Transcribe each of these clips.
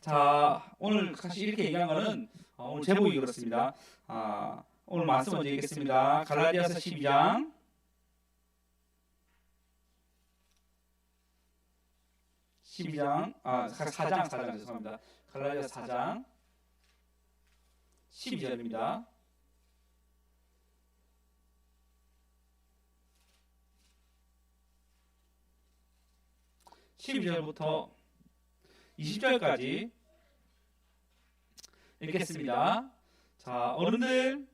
자, 오늘 사실 이렇게 얘기한 거는 오늘 제목이 그렇습니다. 오늘 말씀 먼저 읽겠습니다. 갈라디아서 12장 4장 죄송합니다. 갈라디아서 4장 12절입니다. (12절부터) 20절까지 읽겠습니다. 자, 어른들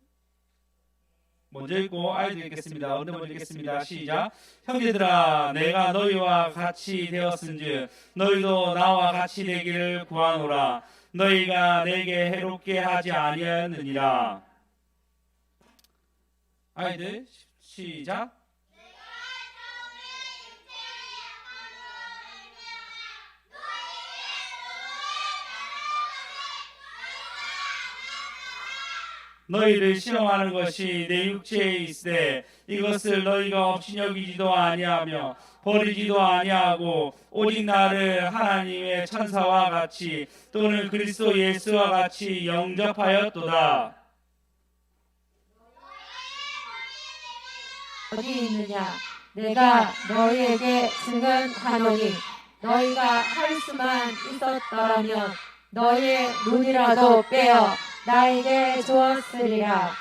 먼저 읽고 아이들 읽겠습니다. 어른들 먼저 읽겠습니다. 시작. 형제들아, 내가 너희와 같이 되었은즉 너희도 나와 같이 되기를 구하노라. 너희가 내게 해롭게 하지 아니하였느니라. 아이들 시작. 너희를 시험하는 것이 내 육체에 있으되 이것을 너희가 없이 여기지도 아니하며 버리지도 아니하고 오직 나를 하나님의 천사와 같이 또는 그리스도 예수와 같이 영접하였도다. 어디 있느냐? 내가 너희에게 증언하노니 너희가 할 수만 있었더라면 너희의 눈이라도 빼어 나에게 주었으리라.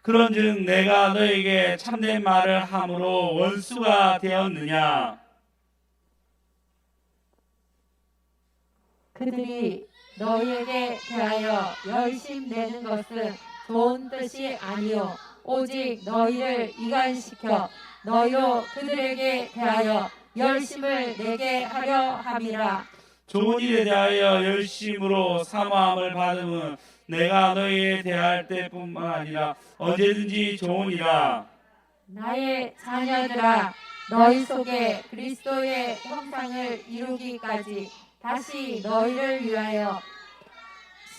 그런즉 내가 너에게 참된 말을 함으로 원수가 되었느냐? 그들이 너희에게 대하여 열심내는 것은 좋은 뜻이 아니요 오직 너희를 이간시켜 너희로 그들에게 대하여 열심을 내게 하려 함이라. 좋은 일에 대하여 열심으로 사모함을 받음은 내가 너희에 대할 때뿐만 아니라 언제든지 좋으니라. 나의 자녀들아, 너희 속에 그리스도의 형상을 이루기까지 다시 너희를 위하여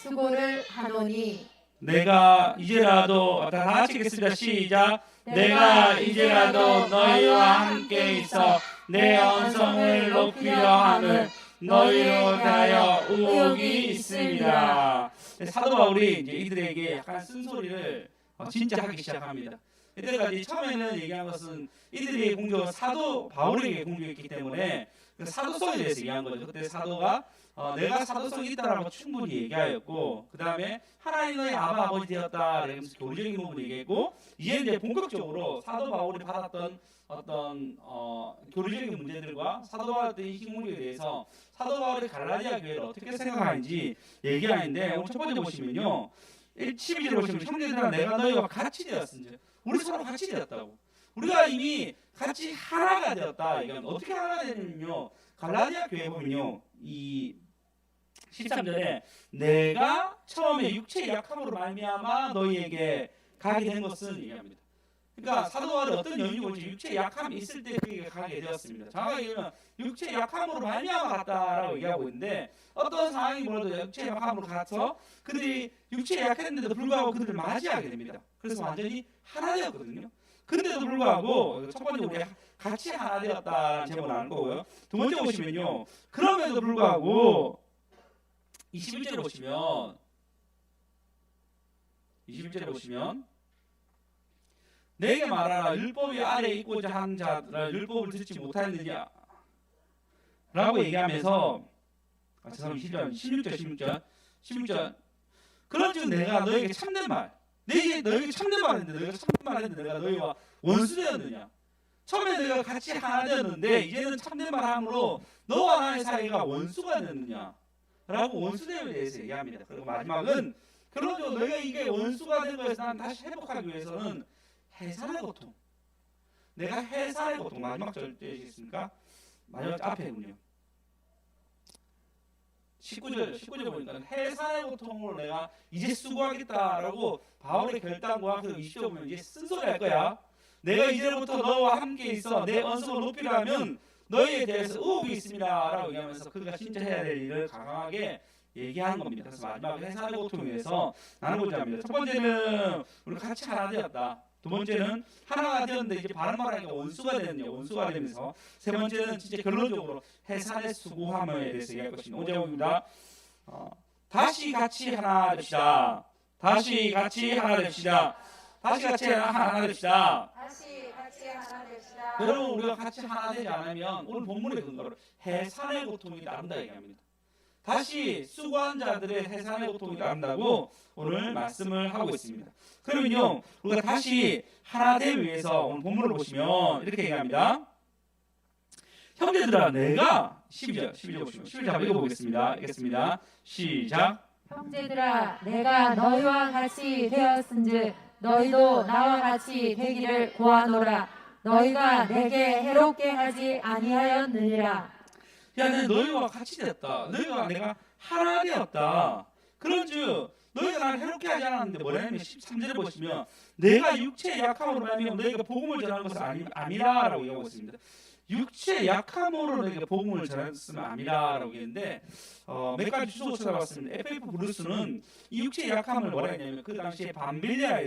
수고를 하노니 내가 이제라도 다 같이 읽겠습니다. 시작. 내가 이제라도 너희와 함께 있어 내 언성을 높이려 하는 너희로 대하여 의혹이 있습니다. 사도 바울이 이제 이들에게 약간 쓴소리를 진짜 하기 시작합니다. 이때까지 처음에는 얘기한 것은 이들의 공격은 사도 바울에게 공격했기 때문에 사도성에 대해서 얘기한 거죠. 그때 사도가 내가 사도성이 있다라고 충분히 얘기하였고, 그 다음에 하나님의 아버지 되었다 그러면서 교리적인 부분 얘기했고, 이제 본격적으로 사도 바울이 받았던 어떤 교리적인 문제들과 사도 바울의 이 공격에 대해서 사도 바울이 갈라디아 교회를 어떻게 생각하는지 얘기하는데, 오늘 첫 번째 보시면요, 12절 보시면 형제들아 내가 너희와 같이 되었은지, 우리 서로 같이 되었다고, 우리가 이미 같이 하나가 되었다. 이건 어떻게 하나가 되냐면요, 갈라디아 교회 보면요, 이 13절에 내가 처음에 육체의 약함으로 말미암아 너희에게 가게 된 것은 얘기합니다. 그러니까 사도 바울이 어떤 연유고 육체의 약함이 있을 때 그에게 가게 되었습니다. 정확하게 얘기하면 육체의 약함으로 말미암아 갔다라고 얘기하고 있는데, 어떤 상황이 뭐라도 육체의 약함으로 가서 그들이 육체에 약했는데도 불구하고 그들을 맞이하게 됩니다. 그래서 완전히 하나 되었거든요. 근데도 불구하고 첫 번째 우리 같이 하나 되었다는 제목을 나눌 거고요. 두 번째 보시면요, 그럼에도 불구하고 21절에 보시면 내게 말하라. 율법이 아래 있고자 한 자들아 율법을 듣지 못하였느냐 라고 얘기하면서, 죄송합니다. 16절 그런즉 내가 너에게 참된 말, 너에게 참된 말 했는데 너희가 참된 말 했는데 내가 너희와 원수 되었느냐? 처음에 너희가 같이 하나 되었는데 이제는 참된 말 함으로 너와 나의 사이가 원수가 되었느냐 라고 원수됨에 대해서 얘기합니다. 그리고 마지막은 그러죠. 너희가 이게 원수가 된 것에서 난 다시 회복하기 위해서는 해산의 고통, 내가 해산의 고통, 마지막 절대이겠습니까? 마지막 앞에군요. 19절 보니까 해산의 고통을 내가 이제 수고하겠다라고 바울의 결단과 그 20절 보면 이제 쓴소리 할 거야. 내가 이제부터 너와 함께 있어 내 언성을 높이려면 너희에 대해서 의혹이 있습니다 라고 얘기하면서 그가 진짜 해야 될 일을 강하게 얘기하는 겁니다. 그래서 마지막 해산의 고통을 위해서 나눠보자 합니다. 첫 번째는 우리 같이 하나 되었다. 두 번째는 하나가 되었는데 이제 바른 말하니까 원수가 되는데 원수가 되면서, 세 번째는 진짜 결론적으로 해산의 수고함에 대해서 얘기할 것입니다. 5절입니다. 다시 같이 하나 됩시다. 다시 같이 하나 됩시다. 다시 같이 하나 됩시다. 다시 같이 하나 됩시다. 여러분 우리가 같이 하나 되지 않으면 오늘 본문의 근거로 해산의 고통이 나른다 얘기합니다. 다시 수고한 자들의 해산의 고통이 나른다고 오늘 말씀을 하고 있습니다. 그러면요 우리가 다시 하나 되기 위해서 오늘 본문을 보시면 이렇게 얘기합니다. 형제들아 내가 12절 보시면 11절 한번 읽어보겠습니다. 읽겠습니다. 시작. 형제들아 내가 너희와 같이 되었은즉 너희도 나와 같이 되기를 구하노라. 너희가 내게 해롭게 하지 아니하였느니라. 야, 너희와 같이 되었다. 너희가 내가 하나 되었다. 그런즉 너희가 나를 해롭게 하지 않았는데 뭐라냐면 13절에 보시면 내가 육체의 약함으로 말하면 너희가 복음을 전하는 것은 아니라라고 얘기하고 있습니다. 육체의 약함으로 너희가 복음을 전했으면 아니라라고 얘기했는데 몇 가지 주소 찾아봤습니다. FF 브루스는 이 육체의 약함을 뭐라 했냐면 그 당시에 밤빌리아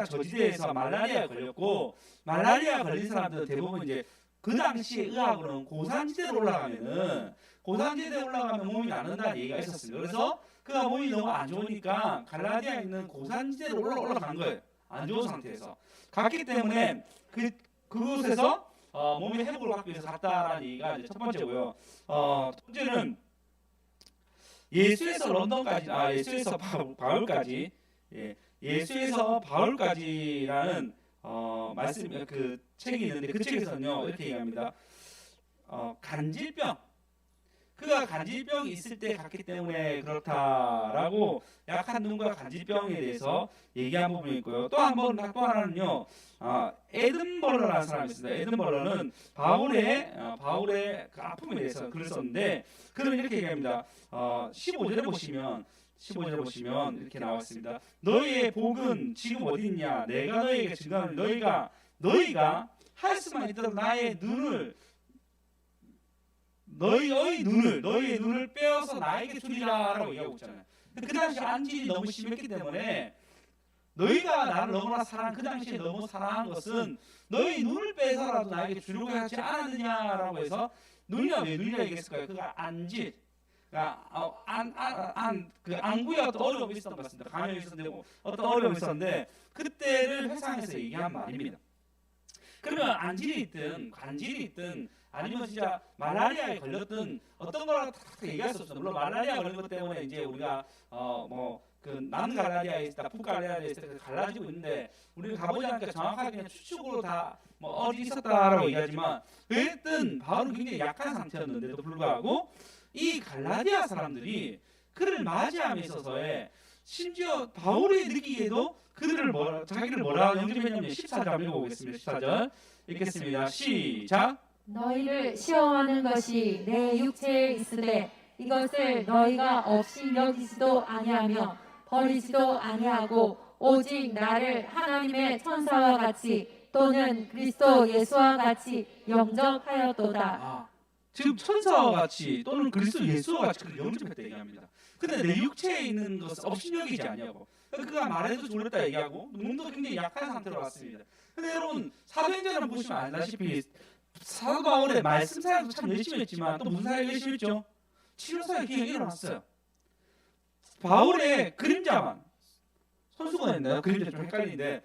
저지대에서 말라리아에 걸렸고 말라리아 걸린 사람들은 대부분 이제 그 당시에 의학으로는 고산지대로 올라가면 몸이 낫는다는 얘기가 있었습니다. 그래서 그가 몸이 너무 안 좋으니까 갈라디아에 있는 고산지대로 올라간 거예요. 안 좋은 상태에서 갔기 때문에 그곳에서 몸의 회복을 받기 위해서 갔다라는 얘기가 이제 첫 번째고요. 둘째는 예수에서 런던까지, 예수에서 바울까지, 예수에서 바울까지라는 말씀 그 책이 있는데 그 책에서는요 이렇게 얘기합니다. 간질병. 그가 간질병이 있을 때 갔기 때문에 그렇다라고 약한 눈과 간질병에 대해서 얘기한 부분이 있고요. 또 하나는요, 에든벌러라는 사람이 있습니다. 에든벌러는 바울의 그 아픔에 대해서 글을 썼는데 그는 이렇게 얘기합니다. 15절에 보시면 이렇게 나왔습니다. 너희의 복은 지금 어디 있냐? 내가 너희에게 증거하는 너희가 할 수만 있도록 너희의 눈을 빼어서 나에게 주리라라고 얘기하고 있잖아요. 그 당시 안질이 너무 심했기 때문에 너희가 나를 너무나 그 당시에 너무 사랑한 것은 너희 눈을 빼서라도 나에게 주려고 하지 않았느냐라고 해서 왜 눈이라 얘기했을까요? 그가 안질, 그 안구에 어떤 어려움이 있었던 것 같습니다. 감염이 있었는데 어떤 어려움이 있었는데 그때를 회상해서 얘기한 말입니다. 그러면 안질이 있든 관질이 있든 아니면 진짜 말라리아에 걸렸든 어떤 거라고 탁 얘기할 수 없어요. 물론 말라리아 걸린 것 때문에 이제 우리가 그 남갈라리아에 있다, 북갈라리아에 있다 갈라지고 있는데 우리가 가보지 않으니까 정확하게 그냥 추측으로 다 어디 있었다라고 얘기하지만 어쨌든 바울은 굉장히 약한 상태였는데도 불구하고 이 갈라디아 사람들이 그를 맞이함에 있어서의 심지어 바울이 느끼기에도 자기를 뭐라 영접했냐면 14절 한번 읽어보겠습니다. 14절 읽겠습니다. 시작. 너희를 시험하는 것이 내 육체에 있으되 이것을 너희가 없이 여기지도 아니하며 버리지도 아니하고 오직 나를 하나님의 천사와 같이 또는 그리스도 예수와 같이 영접하였도다. 지금 천사와 같이 또는 그리스도 예수와 같이 그를 영접했다 얘기합니다. 근데 내 육체에 있는 것을 없이 여기지 아니하고 그가 말해도 졸렸다 얘기하고 몸도 굉장히 약한 상태로 왔습니다. 근데 여러분 사도행전을 보시면 알다시피 사도 바울의 말씀 사역도 참 열심히 했지만 또 무슨 사역 열심히 했죠? 치료 사역이 일어났어요. 바울의 그림자만 손수건 했나요? 그림자 좀 헷갈리는데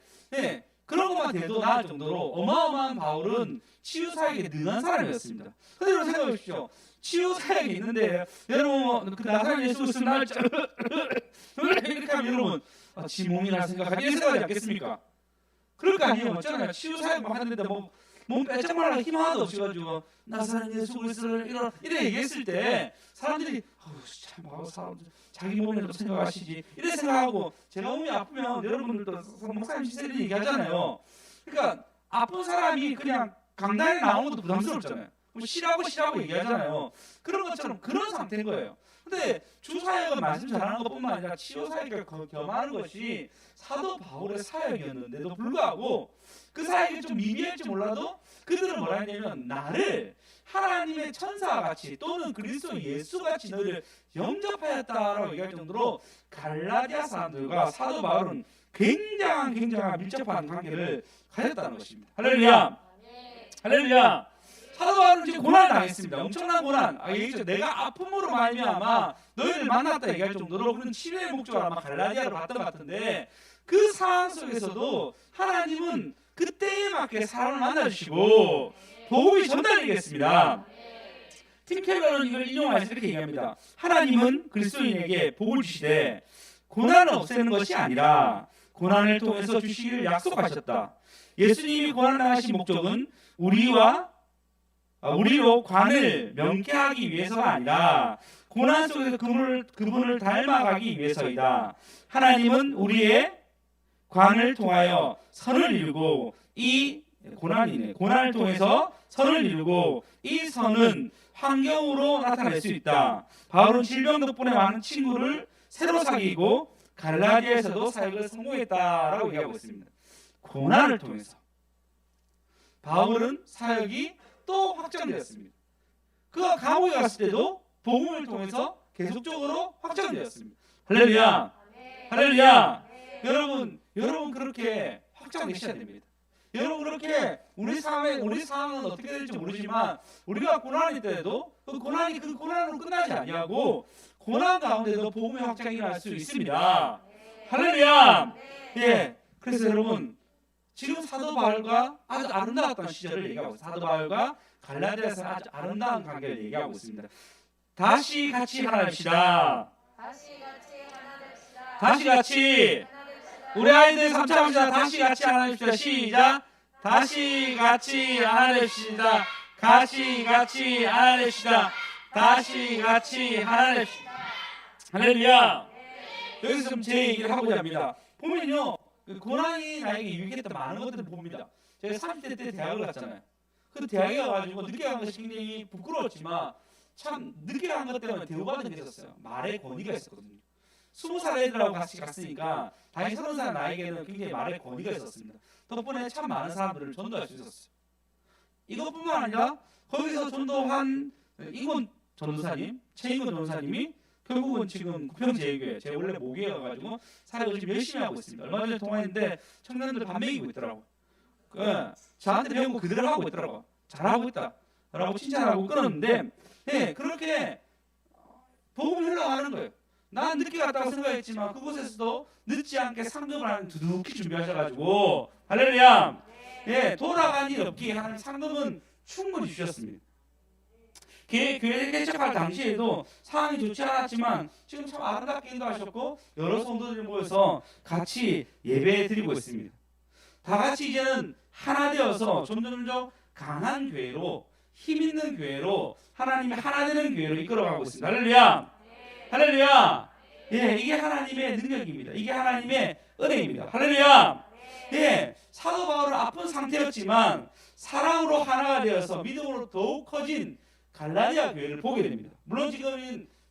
그런 것만 돼도 나을 정도로 어마어마한 바울은 치유 사역에 능한 사람이었습니다. 근데 여러분 생각해 보십시오. 치유 사역이 있는데 여러분 그 나사렛 예수 그리스도 날 이렇게 하면 여러분 지 몸이나 생각하지 이렇게 생각하지 않겠습니까? 그럴 거 아니에요. 어쩌나요? 치유 사역만 하는데 몸 빼짝 말라 힘 하나도 없어가지고 나사렛 예수 그리스도를 이래 얘기했을 때 사람들이 참 사람들 자기 몸이라도 생각하시지 이래 생각하고 제가 몸이 아프면 여러분들도 목사님 시세를 얘기하잖아요. 그러니까 아픈 사람이 그냥 강단에 나오는 것도 부담스럽잖아요. 쉬라고 얘기하잖아요. 그런 것처럼 그런 상태인 거예요. 근데 주사역은 말씀 전하는 것뿐만 아니라 치유 사역을 겸하는 것이 사도 바울의 사역이었는데도 불구하고 그 사역이 좀 미비할지 몰라도 그들은 뭐라 했냐면 나를 하나님의 천사와 같이 또는 그리스도 예수같이 너희를 영접하였다라고 얘기할 정도로 갈라디아 사람들과 사도 바울은 굉장한 밀접한 관계를 가졌다는 것입니다. 할렐루야. 할렐루야. 사도 바울은 지금 고난을 당했습니다. 엄청난 고난. 얘기했죠. 내가 아픔으로 말미암아 너희를 만났다 얘기할 정도로 그런 치료의 목적으로 아마 갈라디아로 갔던 것 같은데 그 상황 속에서도 하나님은 그때에 맞게 사람을 만나주시고 복음이 전달되겠습니다. 팀 켈러는 이걸 인용하면서 이렇게 얘기합니다. 하나님은 그리스도인에게 복을 주시되 고난을 없애는 것이 아니라 고난을 통해서 주시기를 약속하셨다. 예수님이 고난을 당하신 목적은 우리로 관을 명쾌하기 위해서가 아니라 고난 속에서 그분을 닮아가기 위해서이다. 하나님은 우리의 관을 통하여 선을 이루고 이 고난을 통해서 선을 이루고 이 선은 환경으로 나타낼 수 있다. 바울은 질병 덕분에 많은 친구를 새로 사귀고 갈라디아에서도 사역을 성공했다라고 얘기하고 있습니다. 고난을 통해서 바울은 사역이 또 확장되었습니다. 그가 감옥에 갔을 때도 복음을 통해서 계속적으로 확장되었습니다. 할렐루야, 할렐루야. 여러분 그렇게 확장되셔야 됩니다. 여러분 그렇게 우리 상황은 어떻게 될지 모르지만 우리가 고난이 때도 그 고난으로 끝나지 아니하고 고난 가운데도 복음의 확장이 일어날 수 있습니다. 할렐루야. 예. 그래서 여러분 지금 사도 바울과 아주 아름다웠던 시절을 얘기하고 사도 바울과 갈라디아에서 아주 아름다운 관계를 얘기하고 있습니다. 다시 같이 하나 됩시다. 다시 같이 우리 아이들 3차 합시다. 다시 같이 하나 됩시다. 시작. 다시 같이 하나 됩시다. 다시 같이 하나 됩시다. 다시 같이 하나 됩시다. 할렐루야. 여기서 좀 제 얘기를 하고자 합니다. 보면요, 고난이 나에게 유익했던 많은 것들을 봅니다. 제가 30대 때 대학을 갔잖아요. 그 대학에 가가지고 늦게 간 것이 굉장히 부끄러웠지만 참 늦게 간 것 때문에 대우받은 게 있었어요. 말의 권위가 있었거든요. 20살 애들하고 같이 갔으니까 당연히 30살 나에게는 굉장히 말의 권위가 있었습니다. 덕분에 참 많은 사람들을 전도할 수 있었어요. 이것뿐만 아니라 거기서 전도한 이건 전도사님, 최인건 전도사님이 결국은 지금 구평제일교회, 제가 원래 모교여가지고 사역을 지금 열심히 하고 있습니다. 얼마 전에 통화했는데 청년들 밥 먹이고 있더라고요. 저한테 배운 거 그대로 하고 있더라고요. 잘하고 있다 라고 칭찬하고 끊었는데 그렇게 복음이 흘러가는 거예요. 난 늦게 갔다고 생각했지만 그곳에서도 늦지 않게 상급을 하는 두둑히 준비하셔가지고 할렐루야. 돌아간 일 없기 하는 상급은 충분히 주셨습니다. 교회 개척할 당시에도 상황이 좋지 않았지만 지금 참 아름답게 인도하셨고 여러 성도들이 모여서 같이 예배 드리고 있습니다. 다 같이 이제는 하나 되어서 점점 강한 교회로 힘 있는 교회로 하나님이 하나 되는 교회로 이끌어가고 있습니다. 할렐루야. 할렐루야. 이게 하나님의 능력입니다. 이게 하나님의 은혜입니다. 할렐루야. 사도 바울은 아픈 상태였지만 사랑으로 하나가 되어서 믿음으로 더욱 커진 갈라디아 교회를 보게 됩니다. 물론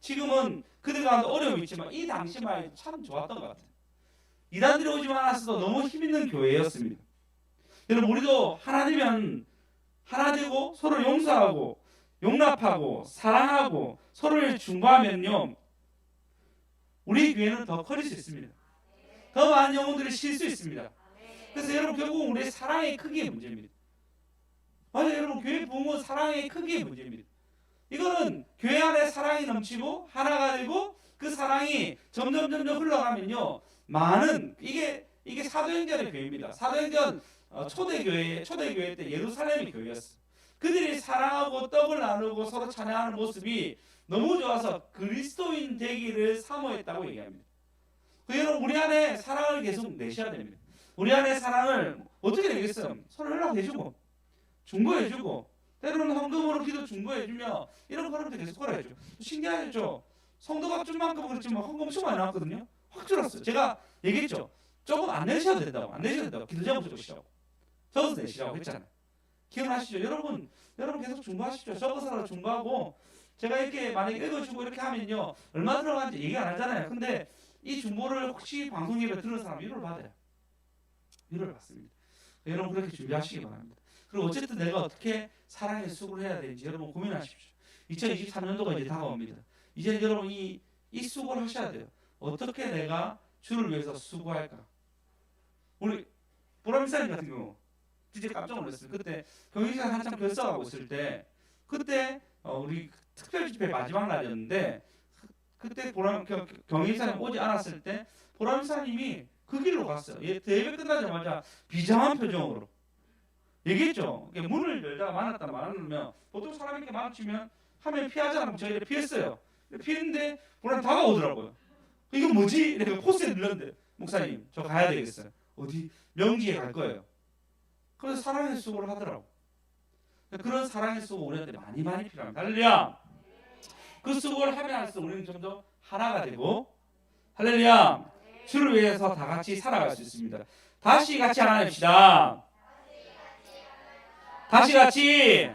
지금은 그들 가운데 어려움이 있지만 이 당시만 해도 참 좋았던 것 같아요. 이단들이 오지 않았어도 너무 힘있는 교회였습니다. 여러분 우리도 하나 되면 하나 되고 서로 용서하고 용납하고 사랑하고 서로를 중보하면요 우리 교회는 더 커질 수 있습니다. 더 많은 영혼들을 쉴 수 있습니다. 그래서 여러분 결국 우리의 사랑의 크기의 문제입니다. 맞아요. 여러분 교회 부흥은 사랑의 크기의 문제입니다. 이거는 교회 안에 사랑이 넘치고 하나가 되고 그 사랑이 점점 흘러가면요 많은 이게 사도행전의 교회입니다. 사도행전 초대교회 때 예루살렘의 교회였어요. 그들이 사랑하고 떡을 나누고 서로 찬양하는 모습이 너무 좋아서 그리스도인 되기를 사모했다고 얘기합니다. 여러분 우리 안에 사랑을 계속 내셔야 됩니다. 우리 안에 사랑을 어떻게 내겠어요? 서로 연락해주고 중보해주고 때로는 헌금으로 기도 중보해주며 이런 거를 계속 걸어야죠. 신기하죠? 성도가 줄만큼 그렇지만 헌금 엄청 많이 나왔거든요. 확 줄었어요. 제가 얘기했죠. 조금 안 내셔도 된다고. 기도 제목 적으시라고. 적어서 내시라고 했잖아요. 기억나시죠? 여러분 계속 중보하시죠. 적어서라도 중보하고 제가 이렇게 만약에 읽어주고 이렇게 하면요 얼마 들어가는지 얘기 안 하잖아요. 근데 이 중보를 혹시 방송 예배 들은 사람 위로를 받아요. 위로를 받습니다. 여러분 그렇게 준비하시기 바랍니다. 그리고 어쨌든 내가 어떻게 사랑의 수고를 해야 되는지 여러분 고민하십시오. 2023년도가 이제 다가옵니다. 이제 여러분 이 수고를 하셔야 돼요. 어떻게 내가 주를 위해서 수고할까? 우리 보람사님 같은 경우 진짜 깜짝 놀랐어요. 그때 경영시간 한참 결석하고 있을 때 그때 우리 특별 집회 마지막 날이었는데 그때 경영시장이 오지 않았을 때 보람사님이 그 길로 갔어요. 예배 끝나자마자 비장한 표정으로 얘기했죠. 문을 열다가 만났다 말하면 보통 사람이 이렇게 마주치면 화면 피하지 않으면 저희를 피했어요. 피했는데 보람 다가오더라고요. 이거 뭐지? 이렇게 포스에 눌렀는데 목사님 저 가야 되겠어요. 어디? 명지에 갈 거예요. 그래서 사랑의 수고를 하더라고. 그런 사랑의 수고 우리한테 많이 필요합니다. 할렐루야. 그 수고를 하면 할수록 우리는 좀 더 하나가 되고 할렐루야. 주를 위해서 다 같이 살아갈 수 있습니다. 다시 같이 하나입시다. 다시 같이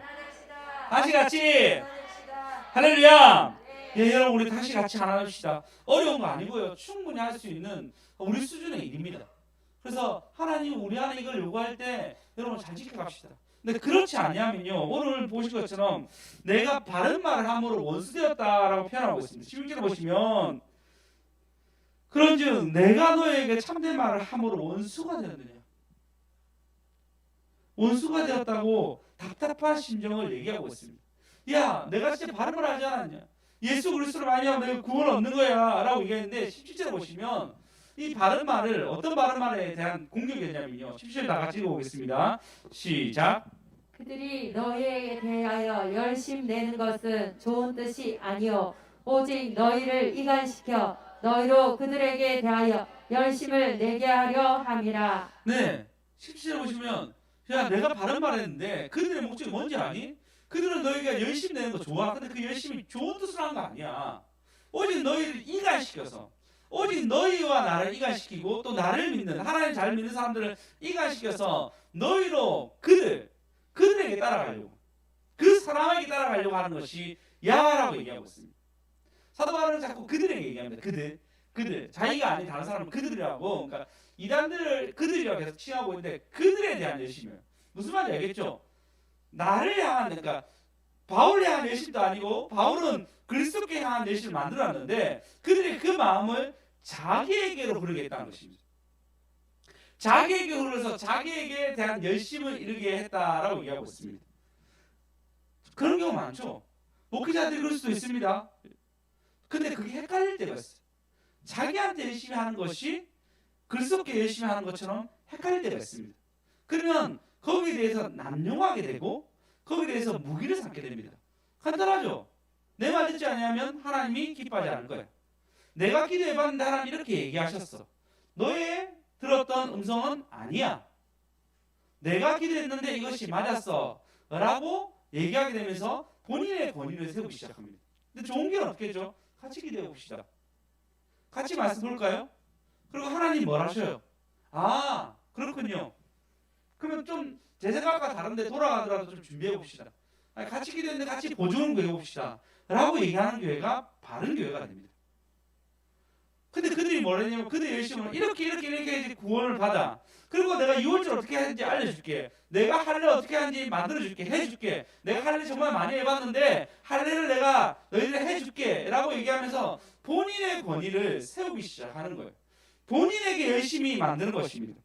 할렐루야. 예, 여러분 우리 다시 같이 하나입시다. 어려운 거 아니고요. 충분히 할 수 있는 우리 수준의 일입니다. 그래서 하나님 우리 안에 이걸 요구할 때 여러분 잘 지켜갑시다. 근데 그렇지 않냐면요, 오늘 보신 것처럼 내가 바른 말을 함으로 원수되었다라고 표현하고 있습니다. 11절에 보시면 그런즉 내가 너에게 참된 말을 함으로 원수가 되었느냐, 원수가 되었다고 답답한 심정을 얘기하고 있습니다. 야, 내가 진짜 바른 말 하지 않았냐, 예수 그리스도를 많이 하면 내가 구원을 얻는 거야 라고 얘기했는데 17절에 보시면 이 바른 말을, 어떤 바른 말에 대한 공격이 되냐면요, 17절 다 같이 읽어보겠습니다. 시작. 그들이 너희에게 대하여 열심 내는 것은 좋은 뜻이 아니요 오직 너희를 이간시켜 너희로 그들에게 대하여 열심을 내게 하려 함이라. 네, 17절 보시면 야, 내가 바른 말 했는데 그들의 목적이 뭔지 아니? 그들은 너희가 열심히 내는 거 좋아. 근데 그 열심이 좋은 뜻으로 한 거 아니야. 오직 너희를 이간시켜서, 오직 너희와 나를 이간시키고 또 나를 믿는, 하나님 잘 믿는 사람들을 이간시켜서 너희로 그들에게 따라가려고, 그 사람에게 따라가려고 하는 것이 야라고 얘기하고 있습니다. 사도 바울은 자꾸 그들에게 얘기합니다. 그들 자기가 아닌 다른 사람은 그들이라고, 그러니까 이단들을 그들이라고 계속 칭하고 있는데 그들에 대한 열심이에요. 무슨 말인지 알겠죠? 나를 향한, 그러니까 바울을 향한 열심도 아니고 바울은 그리스도께 향한 열심을 만들었는데 그들이 그 마음을 자기에게로 흐르겠다는 것입니다. 자기에게 흘러서 자기에게 대한 열심을 이루게 했다라고 얘기하고 있습니다. 그런 경우 많죠. 목회자들이 그럴 수도 있습니다. 근데 그게 헷갈릴 때가 있어요. 자기한테 열심히 하는 것이 그리스도께 열심히 하는 것처럼 헷갈릴 때가 있습니다. 그러면 거기에 대해서 남용하게 되고 거기에 대해서 무기를 삼게 됩니다. 간단하죠. 내 말 듣지 않으면 하나님이 기뻐하지 않을 거예요. 내가 기도해봤는데 하나님 이렇게 얘기하셨어. 너의 들었던 음성은 아니야. 내가 기도했는데 이것이 맞았어 라고 얘기하게 되면서 본인의 권위를 세우기 시작합니다. 근데 좋은 길은 어떻게 하죠? 같이 기도해 봅시다. 같이 말씀 볼까요? 그리고 하나님 뭘 하셔요? 아, 그렇군요. 그러면 좀 제 생각과 다른데 돌아가더라도 좀 준비해 봅시다. 아니, 같이 기도했는데 같이 보조는 거 해봅시다 라고 얘기하는 교회가 바른 교회가 됩니다. 근데 그들이 뭐랬냐면 그들의 열심은 이렇게 해야지 구원을 받아. 그리고 내가 6월절 어떻게 하는지 알려줄게. 내가 할례 어떻게 하는지 만들어줄게. 해줄게. 내가 할례 정말 많이 해봤는데 할례를 내가 너희들 해줄게 라고 얘기하면서 본인의 권위를 세우기 시작하는 거예요. 본인에게 열심히 만드는 것입니다.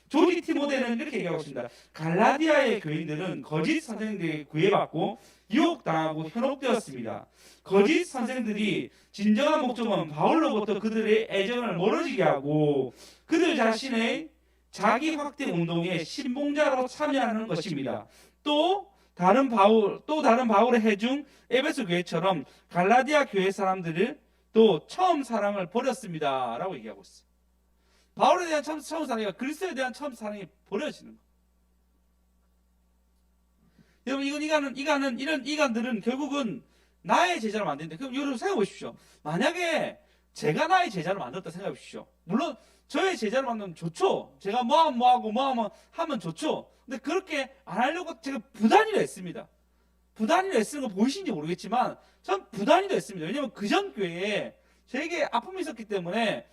조지 티모데는 이렇게 얘기하고 있습니다. 갈라디아의 교인들은 거짓 선생들에게 구애받고 유혹당하고 현혹되었습니다. 거짓 선생들이 진정한 목적은 바울로부터 그들의 애정을 멀어지게 하고 그들 자신의 자기 확대 운동에 신봉자로 참여하는 것입니다. 또 다른 바울의 해중 에베소 교회처럼 갈라디아 교회 사람들을 또 처음 사랑을 버렸습니다 라고 얘기하고 있어요. 바울에 대한 처음 사랑이 그리스도에 대한 처음 사랑이 버려지는 거예요. 여러분 이런 이간들은 결국은 나의 제자로 만드는데, 그럼 여러분 생각해 보십시오. 만약에 제가 나의 제자로 만들었다 생각해 보십시오. 물론 저의 제자로 만들면 좋죠. 제가 뭐하고 하면 좋죠. 근데 그렇게 안 하려고 제가 부단히로 했습니다. 부단히로 애쓰는 거 보이시는지 모르겠지만 전 부단히로 했습니다. 왜냐면 그전 교회에 저에게 아픔이 있었기 때문에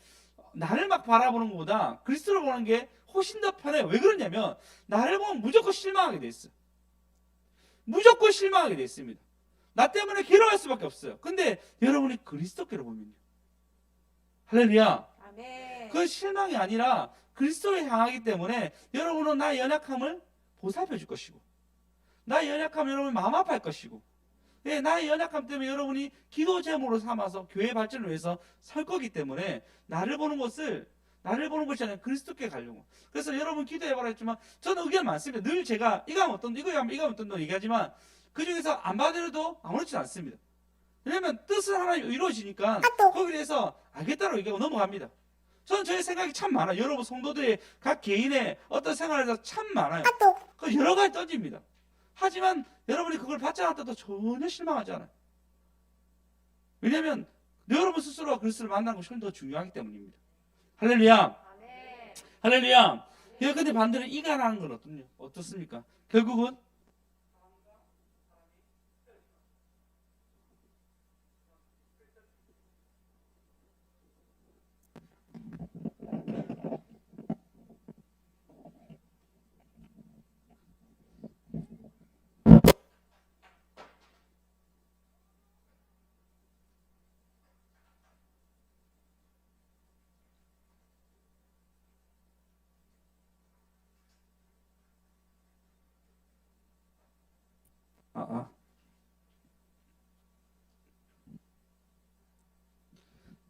나를 막 바라보는 것보다 그리스도를 보는 게 훨씬 더 편해요. 왜 그러냐면 나를 보면 무조건 실망하게 돼 있어요. 무조건 실망하게 돼 있습니다. 나 때문에 괴로워할 수밖에 없어요. 근데 여러분이 그리스도께로 보면요, 할렐루야, 아멘. 그건 실망이 아니라 그리스도를 향하기 때문에 여러분은 나의 연약함을 보살펴 줄 것이고, 나의 연약함 여러분 마음 아파할 것이고, 예, 나의 연약함 때문에 여러분이 기도 제목으로 삼아서 교회 발전을 위해서 설 거기 때문에 나를 보는 것이 아니라 그리스도께 가려고. 그래서 여러분 기도해봐라 했지만 저는 의견 많습니다. 늘 제가 이거 하면 어떤데, 이거 하면 어떤데 얘기하지만 그 중에서 안 받으려도 아무렇지 않습니다. 왜냐하면 뜻은 하나님 이루어지니까 거기에 대해서 알겠다고 얘기하고 넘어갑니다. 저는 저의 생각이 참 많아요. 여러분 성도들의 각 개인의 어떤 생활에서 참 많아요. 그 여러 가지 던집니다. 하지만 여러분이 그걸 받지 않았다도 전혀 실망하지 않아요. 왜냐하면 여러분 스스로가 그리스도를 만나는 것이 훨씬 더 중요하기 때문입니다. 할렐루야. 할렐루야. 근데 반대로 이간하는 건 어떻습니까? 결국은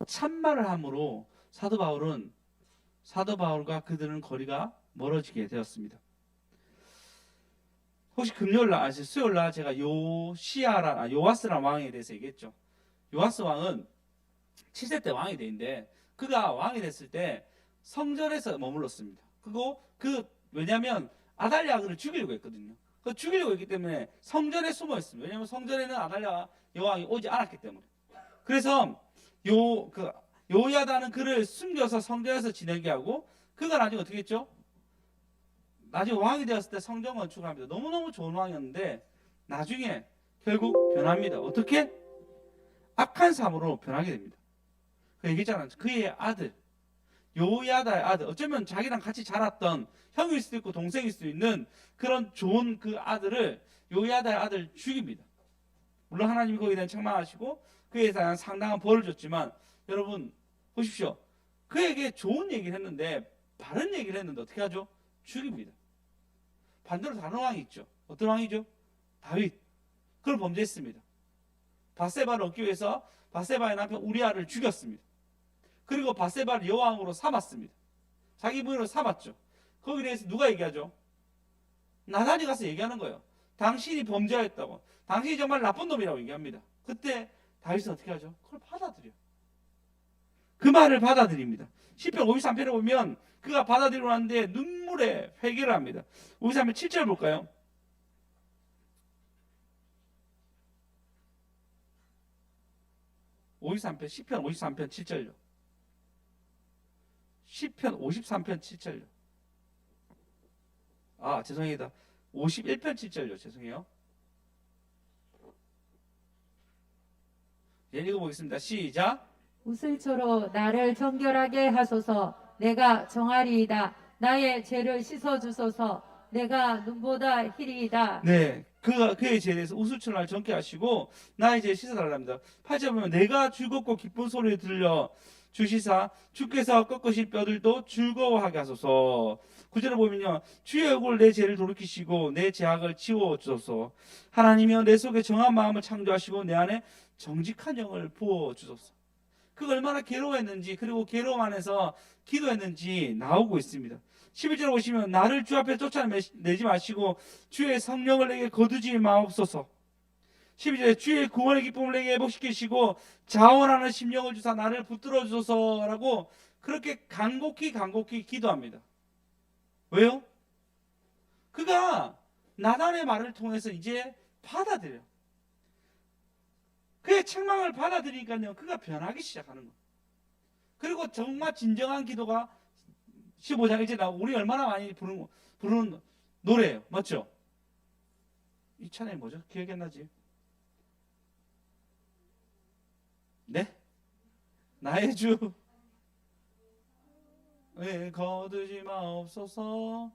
참말을 함으로 사도 바울과 그들은 거리가 멀어지게 되었습니다. 혹시 금요일날 수요일날 제가 요아스라는 왕에 대해서 얘기했죠. 요아스 왕은 7세 때 왕이 되는데 그가 왕이 됐을 때 성전에서 머물렀습니다. 그리고 왜냐하면 아달랴 그를 죽이려고 했거든요. 그 죽이려고 했기 때문에 성전에 숨어 있습니다. 왜냐하면 성전에는 아달랴 여왕이 오지 않았기 때문에. 그래서 요야다는 그를 숨겨서 성전에서 지내게 하고, 그가 나중에 어떻게 했죠? 나중에 왕이 되었을 때 성전 건축을 합니다. 너무너무 좋은 왕이었는데 나중에 결국 변합니다. 어떻게? 악한 삶으로 변하게 됩니다. 그 얘기했잖아요. 그의 아들 요야다의 아들, 어쩌면 자기랑 같이 자랐던 형일 수도 있고 동생일 수도 있는 그런 좋은 그 아들을 요야다의 아들 죽입니다. 물론 하나님이 거기에 대한 책망하시고 그에 대한 상당한 벌을 줬지만, 여러분 보십시오. 그에게 좋은 얘기를 했는데, 바른 얘기를 했는데 어떻게 하죠? 죽입니다. 반대로 다른 왕이 있죠. 어떤 왕이죠? 다윗. 그걸 범죄했습니다. 밧세바를 얻기 위해서 밧세바의 남편 우리아를 죽였습니다. 그리고 밧세바를 여왕으로 삼았습니다. 자기 부인으로 삼았죠. 거기에 대해서 누가 얘기하죠? 나단이 가서 얘기하는 거예요. 당신이 범죄하였다고, 당신이 정말 나쁜 놈이라고 얘기합니다. 그때 다윗은 어떻게 하죠? 그걸 받아들여. 그 말을 받아들입니다. 시편 53편에 보면 그가 받아들이고 나는데 눈물에 회개를 합니다. 53편 7절 볼까요? 시편 53편 7절요. 시편 53편 7절요. 죄송합니다. 51편 7절요. 죄송해요. 읽어보겠습니다. 시작. 우슬초로 나를 정결하게 하소서. 내가 정하리이다. 나의 죄를 씻어주소서. 내가 눈보다 희리이다. 네, 그의 죄에 대해서 우슬초로 나를 정케 하시고 나의 죄를 씻어달랍니다. 8절 보면 내가 즐겁고 기쁜 소리를 들려 주시사 주께서 꺾으신 뼈들도 즐거워하게 하소서. 9절에 보면요, 주의 얼굴 내 죄를 돌이키시고 내 죄악을 지워주소서. 하나님이여 내 속에 정한 마음을 창조하시고 내 안에 정직한 영을 부어주소서. 그가 얼마나 괴로워했는지, 그리고 괴로움 안에서 기도했는지 나오고 있습니다. 11절에 보시면 나를 주 앞에 쫓아내지 마시고 주의 성령을 내게 거두지 마옵소서. 12절에 주의 구원의 기쁨을 내게 회복시키시고 자원하는 심령을 주사 나를 붙들어 주소서라고 그렇게 간곡히 기도합니다. 왜요? 그가 나단의 말을 통해서 이제 받아들여요. 그의 책망을 받아들이니까요, 그가 변하기 시작하는 거예요. 그리고 정말 진정한 기도가 15장 이제 나오고, 우리 얼마나 많이 부르는 노래예요. 맞죠? 이 찬양이 뭐죠? 기억이 안 나지? 네? 나의 주 거두지 마옵소서.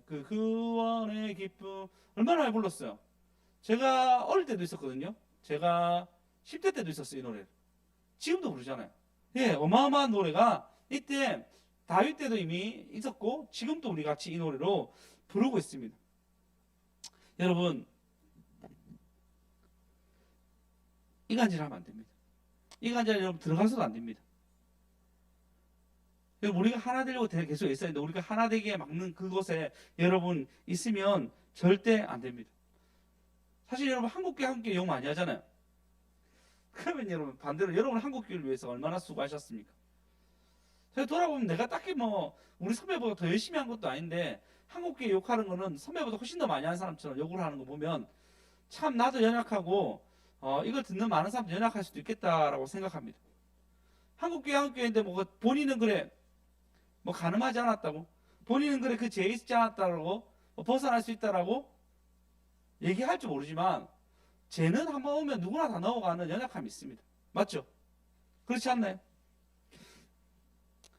그 구원의 기쁨 얼마나 많이 불렀어요. 제가 어릴 때도 있었거든요. 제가 10대 때도 있었어요. 이 노래를 지금도 부르잖아요. 어마어마한 노래가 이때 다윗 때도 이미 있었고 지금도 우리 같이 이 노래로 부르고 있습니다. 여러분, 이간질하면 안 됩니다. 이간질 여러분 들어가서도 안 됩니다. 우리가 하나 되려고 계속 있어야 되는데 우리가 하나 되기에 막는 그곳에 여러분 있으면 절대 안 됩니다. 사실 여러분 한국교회 욕 많이 하잖아요. 그러면 여러분 반대로 여러분 한국교회를 위해서 얼마나 수고하셨습니까? 제가 돌아보면 내가 딱히 뭐 우리 선배보다 더 열심히 한 것도 아닌데 한국교회 욕하는 거는 선배보다 훨씬 더 많이 한 사람처럼 욕을 하는 거 보면 참 나도 연약하고 이걸 듣는 많은 사람도 연약할 수도 있겠다라고 생각합니다. 한국교회인데 뭐 본인은 그래 뭐 가늠하지 않았다고, 본인은 그래 그 죄에 있지 않았다라고, 벗어날 수 있다라고 얘기할 줄 모르지만 죄는 한번 오면 누구나 다 넘어가는 연약함이 있습니다. 맞죠? 그렇지 않나요?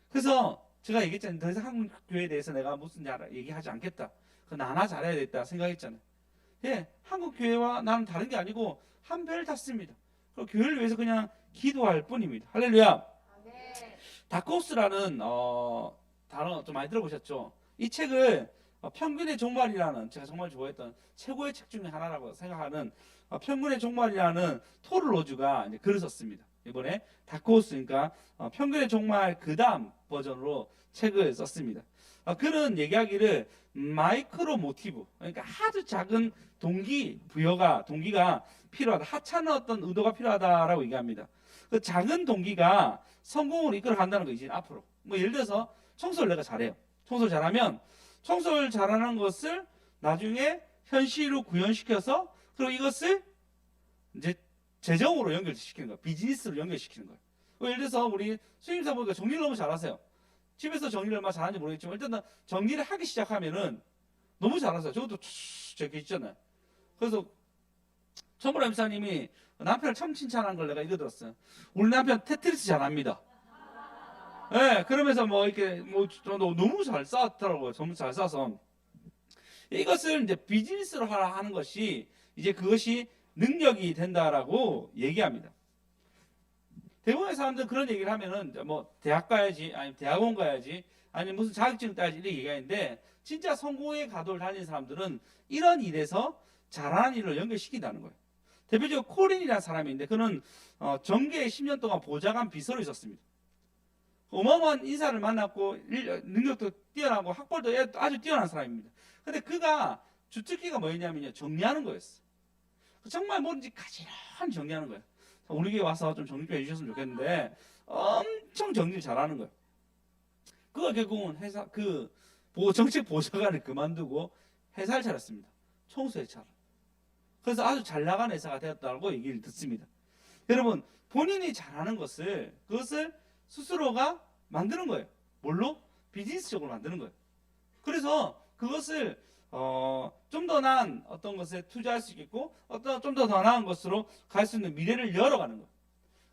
그래서 제가 얘기했잖아요. 더 이상 한국교회에 대해서 내가 무슨 얘기하지 않겠다. 나나 잘해야 되겠다 생각했잖아요. 예, 한국교회와 나는 다른 게 아니고 한 별 탔습니다. 그리고 교회를 위해서 그냥 기도할 뿐입니다. 할렐루야. 다코스라는 단어 좀 많이 들어보셨죠? 이 책을 평균의 종말이라는, 제가 정말 좋아했던 최고의 책 중에 하나라고 생각하는 평균의 종말이라는 토르 로즈가 이제 글을 썼습니다. 이번에 다코스, 그러니까 평균의 종말 그 다음 버전으로 책을 썼습니다. 그는 얘기하기를 마이크로 모티브, 그러니까 아주 작은 동기가 필요하다. 하찮은 어떤 의도가 필요하다라고 얘기합니다. 그 작은 동기가 성공을 이끌어 간다는 거 이제 앞으로. 뭐 예를 들어서 청소를 내가 잘해요. 청소를 잘하면 청소를 잘하는 것을 나중에 현실로 구현시켜서 그리고 이것을 이제 재정으로 연결시키는 거예요. 비즈니스로 연결시키는 거예요. 예를 들어서 우리 수임사 보니까 정리를 너무 잘하세요. 집에서 정리를 얼마나 잘하는지 모르겠지만 일단 정리를 하기 시작하면은 너무 잘하세요. 저것도 저렇게 있잖아요. 그래서 정보라 임사님이 남편을 참 칭찬한 걸 내가 이거 들었어요. 우리 남편 테트리스 잘합니다. 네, 그러면서 뭐 이렇게 뭐 너무 잘 쌓았더라고요. 너무 잘 쌓아서 이것을 이제 비즈니스로 하는 것이 이제 그것이 능력이 된다라고 얘기합니다. 대부분의 사람들은 그런 얘기를 하면은 뭐 대학 가야지, 아니면 대학원 가야지, 아니면 무슨 자격증 따야지 이렇게 얘기하는데 진짜 성공의 가도를 달리는 사람들은 이런 일에서 잘하는 일로 연결시킨다는 거예요. 대표적으로 코린이라는 사람이 있는데 그는 정계에 10년 동안 보좌관 비서로 있었습니다. 어마어마한 인사를 만났고 능력도 뛰어나고 학벌도 아주 뛰어난 사람입니다. 근데 그가 주특기가 뭐였냐면요, 정리하는 거였어. 정말 뭐든지 가지런히 정리하는 거예요. 우리 교회 와서 좀 정리 좀 해주셨으면 좋겠는데 엄청 정리를 잘하는 거예요. 그가 결국은 회사 정책 보좌관을 그만두고 회사를 차렸습니다. 청소회사를. 그래서 아주 잘 나가는 회사가 되었다고 얘기를 듣습니다. 여러분, 본인이 잘하는 그것을 스스로가 만드는 거예요. 뭘로? 비즈니스적으로 만드는 거예요. 그래서 그것을 좀 더 나은 어떤 것에 투자할 수 있겠고 좀 더 나은 것으로 갈 수 있는 미래를 열어가는 거예요.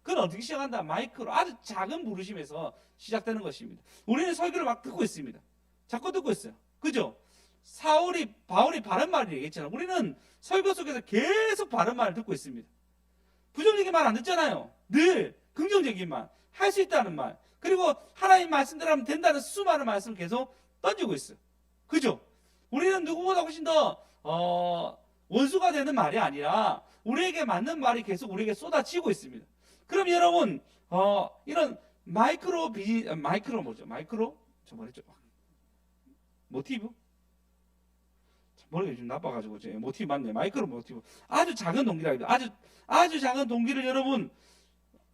그건 어떻게 시작한다? 마이크로 아주 작은 부르심에서 시작되는 것입니다. 우리는 설교를 막 듣고 있습니다. 자꾸 듣고 있어요. 그죠? 바울이 바른 말을 얘기했잖아요. 우리는 설교 속에서 계속 바른 말을 듣고 있습니다. 부정적인 말 안 듣잖아요. 늘 긍정적인 말, 할 수 있다는 말, 그리고 하나님 말씀대로 하면 된다는 수많은 말씀을 계속 던지고 있어요. 그죠? 우리는 누구보다 훨씬 더 원수가 되는 말이 아니라 우리에게 맞는 말이 계속 우리에게 쏟아지고 있습니다. 그럼 여러분 이런 마이크로 뭐죠? 저 뭐랬죠? 모티브? 머리가 요즘 나빠가지고 모티브 맞네. 마이크로 모티브. 아주 작은 동기랍니다. 아주 작은 동기를 여러분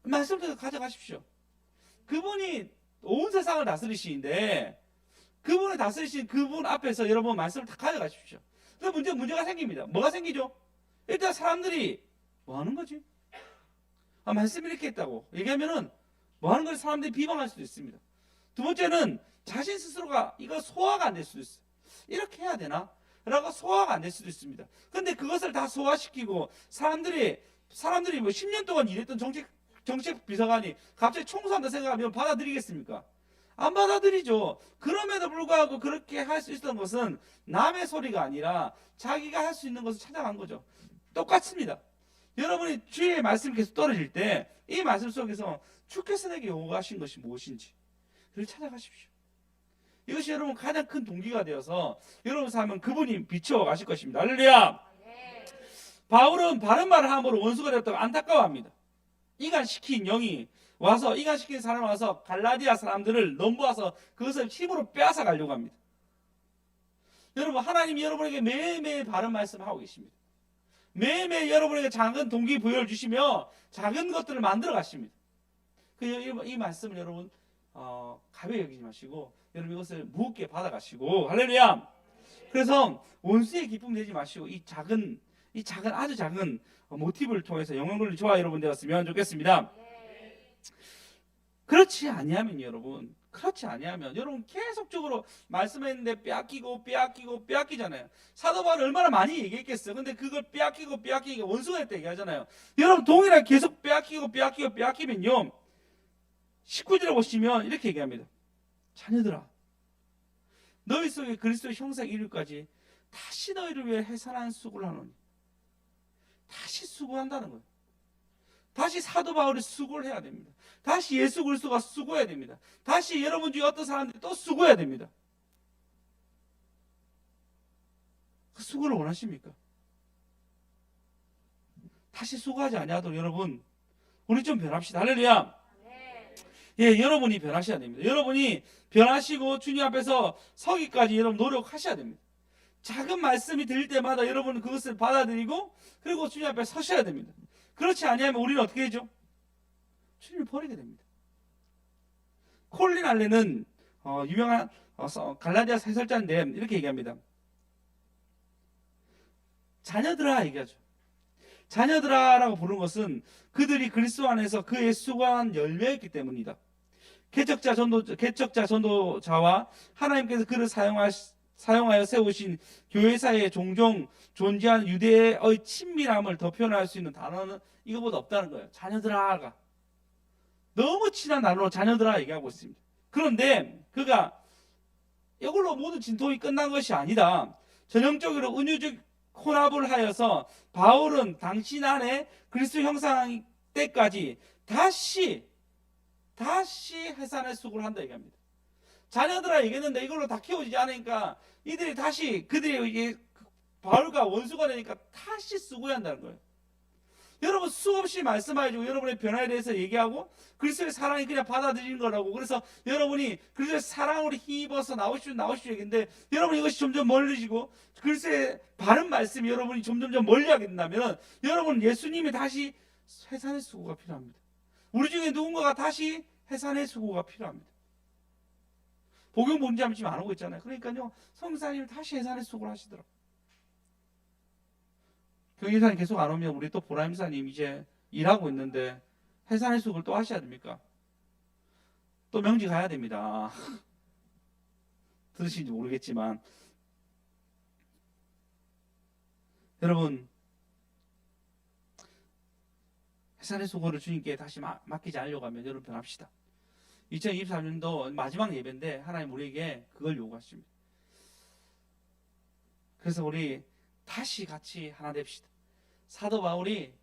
말씀대로 가져가십시오. 그분이 온 세상을 다스리시는데 그분을 다스리신 그분 앞에서 여러분 말씀을 다 가져가십시오. 근데 문제가 생깁니다. 뭐가 생기죠? 일단 사람들이 뭐 하는 거지? 말씀 이렇게 했다고 얘기하면은 뭐 하는 걸 사람들이 비방할 수도 있습니다. 두 번째는 자신 스스로가 이거 소화가 안 될 수도 있어요. 이렇게 해야 되나? 라고 소화가 안 될 수도 있습니다. 근데 그것을 다 소화시키고 사람들이 뭐 10년 동안 일했던 정책 비서관이 갑자기 청소한다 생각하면 받아들이겠습니까? 안 받아들이죠. 그럼에도 불구하고 그렇게 할 수 있었던 것은 남의 소리가 아니라 자기가 할 수 있는 것을 찾아간 거죠. 똑같습니다. 여러분이 주의 말씀이 계속 떨어질 때 이 말씀 속에서 주께서 내게 요구하신 것이 무엇인지 그를 찾아가십시오. 이것이 여러분 가장 큰 동기가 되어서 여러분 삶은 그분이 비추어 가실 것입니다. 할렐루야. 바울은 바른 말을 함으로 원수가 되었다고 안타까워합니다. 이간시킨 영이 와서, 이간시킨 사람이 와서 갈라디아 사람들을 넘보아서 그것을 힘으로 빼앗아 가려고 합니다. 여러분, 하나님이 여러분에게 매일매일 바른 말씀을 하고 계십니다. 매일매일 여러분에게 작은 동기부여를 주시며 작은 것들을 만들어 가십니다. 이 말씀을 여러분 가벼이 여기지 마시고 여러분 이것을 무겁게 받아가시고, 할렐루야. 그래서 원수의 기쁨 내지 마시고 이 작은 아주 작은 모티브를 통해서 영광을 저와 여러분 되었으면 좋겠습니다. 그렇지 아니하면 여러분 계속적으로 말씀했는데 빼앗기잖아요. 사도 바울은 얼마나 많이 얘기했겠어요. 근데 그걸 빼앗기고 원수가 됐다 얘기하잖아요. 여러분 동일하게 계속 빼앗기면요, 19절에 보시면 이렇게 얘기합니다. 자녀들아, 너희 속에 그리스도의 형상 이루기까지 다시 너희를 위해 해산한 수고를 하노니. 다시 수고한다는 거예요. 다시 사도 바울이 수고를 해야 됩니다. 다시 예수 그리스도가 수고해야 됩니다. 다시 여러분 중에 어떤 사람들이 또 수고해야 됩니다. 그 수고를 원하십니까? 다시 수고하지 아니하도록 여러분 우리 좀 변합시다. 할렐루야. 예, 여러분이 변하셔야 됩니다. 여러분이 변하시고 주님 앞에서 서기까지 여러분 노력하셔야 됩니다. 작은 말씀이 들릴 때마다 여러분은 그것을 받아들이고 그리고 주님 앞에 서셔야 됩니다. 그렇지 아니하면 우리는 어떻게 되죠? 주님을 버리게 됩니다. 콜린 알렌은 유명한 갈라디아서 해설자인데 이렇게 얘기합니다. 자녀들아 얘기하죠. 자녀들아라고 부르는 것은 그들이 그리스도 안에서 그의 수고한 열매였기 때문이다. 개척자 전도자와 하나님께서 그를 사용하여 세우신 교회사에 종종 존재하는 유대의 친밀함을 더 표현할 수 있는 단어는 이거보다 없다는 거예요. 자녀들아가 너무 친한 단어로 자녀들아 얘기하고 있습니다. 그런데 그가 이걸로 모든 진통이 끝난 것이 아니다. 전형적으로 은유적 혼합을 하여서 바울은 당신 안에 그리스도 형상 때까지 다시 해산의 수고를 한다 얘기합니다. 자녀들아 얘기했는데 이걸로 다 키워지지 않으니까 이들이 다시 그들이 바울과 원수가 되니까 다시 수고해야 한다는 거예요. 여러분 수없이 말씀하시고 여러분의 변화에 대해서 얘기하고 그리스도의 사랑이 그냥 받아들이는 거라고. 그래서 여러분이 그리스도의 사랑으로 힘입어서 나오십시오 얘기인데 여러분 이것이 점점 멀리지고 그리스도의 바른 말씀이 여러분이 점점 멀리하게 된다면 여러분 예수님이 다시 해산의 수고가 필요합니다. 우리 중에 누군가가 다시 해산의 수고가 필요합니다. 복음 본지 지금 안 오고 있잖아요. 그러니까요 성사님 다시 해산의 수고를 하시더라고요. 경기사님 계속 안 오면 우리 또 보람사님 이제 일하고 있는데 해산의 수고를 또 하셔야 됩니까? 또 명지 가야 됩니다. 들으신지 모르겠지만 여러분 해산의 수고를 주님께 다시 맡기지 않으려고 하면 여러분 변합시다. 2023년도 마지막 예배인데 하나님 우리에게 그걸 요구하십니다. 그래서 우리 다시 같이 하나 됩시다. 사도 바울이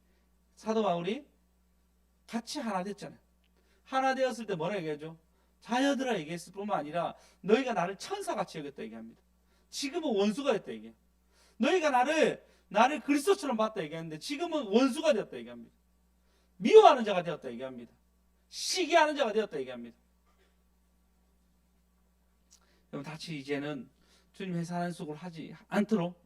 같이 하나 됐잖아요. 하나 되었을 때 뭐라 얘기하죠? 자녀들아 얘기했을 뿐만 아니라 너희가 나를 천사같이 여겼다 얘기합니다. 지금은 원수가 됐다 얘기해요. 너희가 나를 그리스도처럼 봤다 얘기하는데 지금은 원수가 되었다 얘기합니다. 미워하는 자가 되었다 얘기합니다. 시기하는 자가 되었다 얘기합니다. 여러분 같이 이제는 주님 해산한 수고를 하지 않도록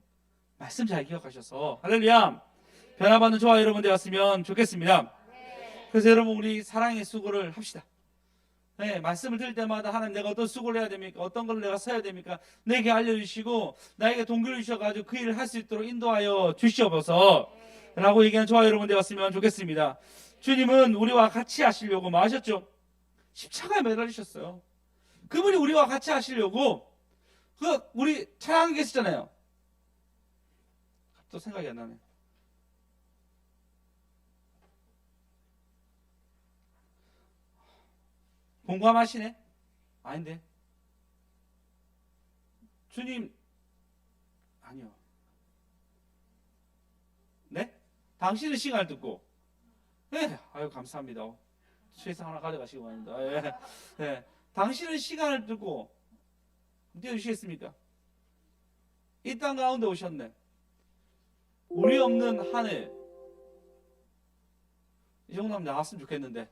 말씀 잘 기억하셔서 할렐루야 변화받는 저와 여러분 되었으면 좋겠습니다. 그래서 여러분 우리 사랑의 수고를 합시다. 네, 말씀을 들을 때마다 하나님 내가 어떤 수고를 해야 됩니까? 어떤 걸 내가 써야 됩니까? 내게 알려주시고 나에게 동기를 주셔가지고 그 일을 할 수 있도록 인도하여 주시옵소서 라고 얘기하는 저와 여러분 되었으면 좋겠습니다. 주님은 우리와 같이 하시려고 뭐 하셨죠? 십자가에 매달리셨어요. 그분이 우리와 같이 하시려고 우리 찬양하게 했었잖아요. 또 생각이 안 나네. 공감하시네? 아닌데. 주님 아니요. 네? 당신의 시간을 듣고 네, 아유 감사합니다. 최상 하나 가져가시기 바랍니다. 예. 예. 당신의 시간을 듣고 띄워주시겠습니까? 이 땅 가운데 오셨네. 우리 없는 하늘. 이 정도면 나왔으면 좋겠는데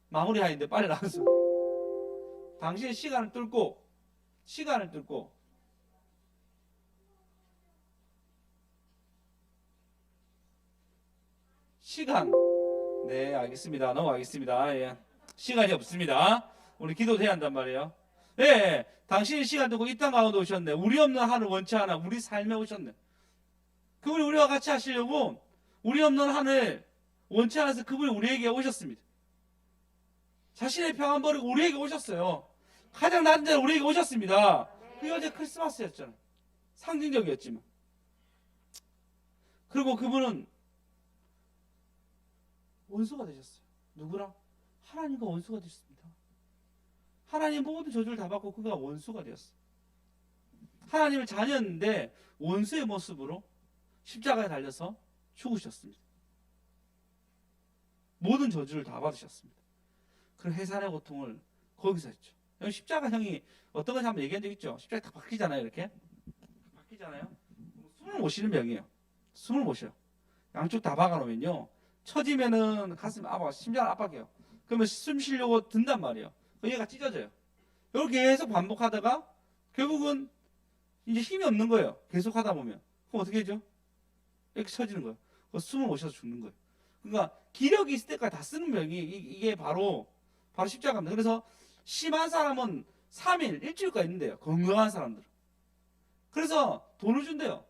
마무리하는데 빨리 나왔어. 당신의 시간을 뚫고 시간. 네, 알겠습니다. 넘어가겠습니다. 예. 시간이 없습니다. 우리 기도도 해야 한단 말이에요. 예, 예. 당신의 시간 두고 이 땅 가운데 오셨네. 우리 없는 하늘 원치 않아. 우리 삶에 오셨네. 그분이 우리와 같이 하시려고 우리 없는 하늘 원치 않아서 그분이 우리에게 오셨습니다. 자신의 평안 버리고 우리에게 오셨어요. 가장 낮은 자로 우리에게 오셨습니다. 그게 어제 크리스마스였잖아요. 상징적이었지만. 그리고 그분은 원수가 되셨어요. 누구랑? 하나님과 원수가 되셨습니다. 하나님 모든 저주를 다 받고 그가 원수가 되었어요. 하나님을 자녀였는데 원수의 모습으로 십자가에 달려서 죽으셨습니다. 모든 저주를 다 받으셨습니다. 그 해산의 고통을 거기서 했죠. 십자가 형이 어떤 건지 한번 얘기한 적 있죠. 십자가 딱 바뀌잖아요. 이렇게 바뀌잖아요. 숨을 못 쉬는 병이에요. 숨을 못 쉬어요. 양쪽 다 박아놓으면요, 처지면은 가슴 아파, 심장을 압박해요. 그러면 숨 쉬려고 든단 말이에요. 얘가 찢어져요. 이걸 계속 반복하다가 결국은 이제 힘이 없는 거예요. 계속 하다 보면. 그럼 어떻게 하죠? 이렇게 처지는 거예요. 숨을 못 쉬어서 죽는 거예요. 그러니까 기력이 있을 때까지 다 쓰는 병이 이게 바로 십자가입니다. 그래서 심한 사람은 3일, 일주일까지 있는데요. 건강한 사람들은. 그래서 돈을 준대요.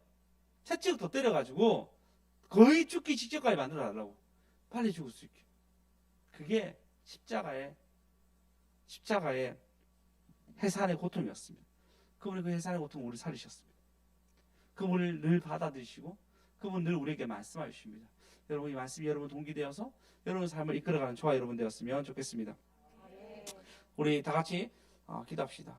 채찍을 더 때려가지고 거의 죽기 직전까지 만들어 달라고. 빨리 죽을 수 있게. 그게 십자가의 해산의 고통이었습니다. 그분이 그 해산의 고통을 우리 살리셨습니다. 그분을 늘 받아들이시고 그분 늘 우리에게 말씀하여 주십니다. 여러분, 이 말씀이 여러분 동기되어서 여러분 삶을 이끌어가는 저와 여러분 되었으면 좋겠습니다. 우리 다 같이 기도합시다.